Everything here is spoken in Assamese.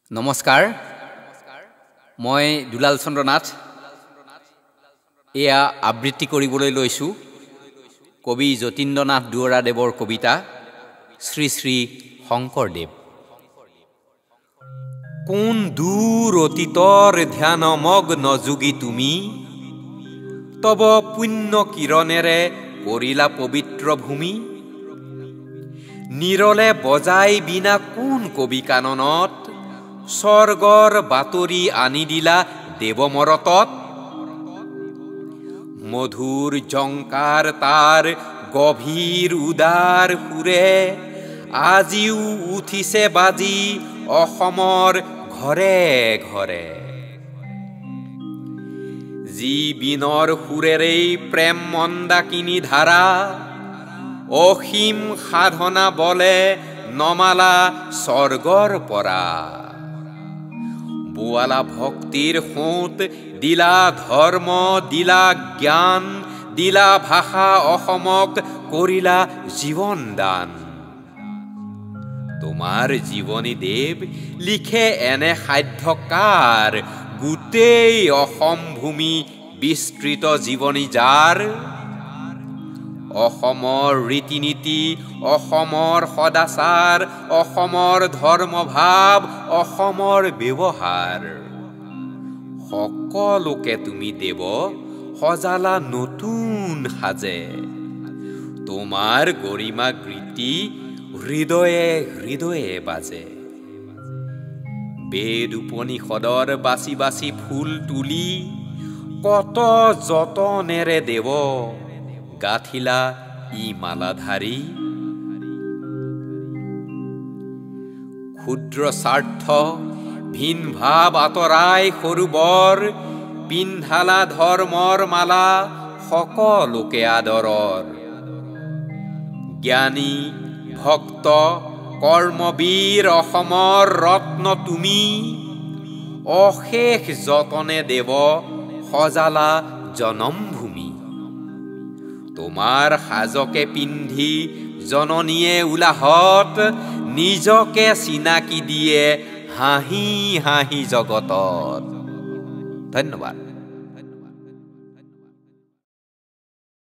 নমস্কাৰ মই দুলাল চন্দ্ৰ নাথ এয়া আবৃত্তি কৰিবলৈ লৈছোঁ কবি যতীন্দ্ৰনাথ দুৱৰাদেৱৰ কবিতা শ্ৰী শ্ৰী শংকৰদেৱ। কোন দূৰ অতীতৰ ধ্যানমগ্ন যোগী তুমি তব পুণ্য কিৰণেৰে কৰিলা পবিত্ৰ ভূমি নিৰলে বজাই বিনা কোন কবি কাননত স্বৰ্গৰ বাতৰি আনি দিলা দেৱমৰতত মধুৰ জংকাৰ তাৰ গভীৰ উদাৰ সুৰে আজিও উঠিছে বাজি অসমৰ ঘৰে ঘৰে যি বিনৰ সুৰেৰেই প্ৰেম মন্দাকিনী ধাৰা অসীম সাধনা বলে নমালা স্বৰ্গৰ পৰা বোৱালা ভক্তিৰ সোঁত দিলা ধৰ্ম দিলা জ্ঞান দিলা ভাষা অসমক কৰিলা জীৱন দান তোমাৰ জীৱনী দেৱ লিখে এনে সাধ্যকাৰ গোটেই অসম ভূমি বিস্তৃত জীৱনী যাৰ অসমৰ ৰীতি নীতি অসমৰ সদাচাৰ অসমৰ ধৰ্মভাৱ অসমৰ ব্যৱহাৰ সকলোকে তুমি দেৱ সজালা নতুন সাজে তোমাৰ গৰিমা গীতি হৃদয়ে হৃদয়ে বাজে বেদ উপনিষদৰ বাছি বাছি ফুল তুলি কত যতনেৰে দেৱ গাথিলা ই মালাধাৰী ক্ষুদ্ৰ স্বাৰ্থ ভিন ভাৱ আঁতৰাই সৰু বৰ পিন্ধালা ধৰ্মৰ মালা সকলোকে আদৰৰ জ্ঞানী ভক্ত কৰ্মবীৰ অসমৰ ৰত্ন তুমি অশেষ যতনে দেৱ সজালা জনমভূমি তোমাৰ সাজকে পিন্ধি জননীয়ে উলাহত নিজকে চিনাকি দিয়ে হাঁহি হাঁহি জগতত। ধন্যবাদ।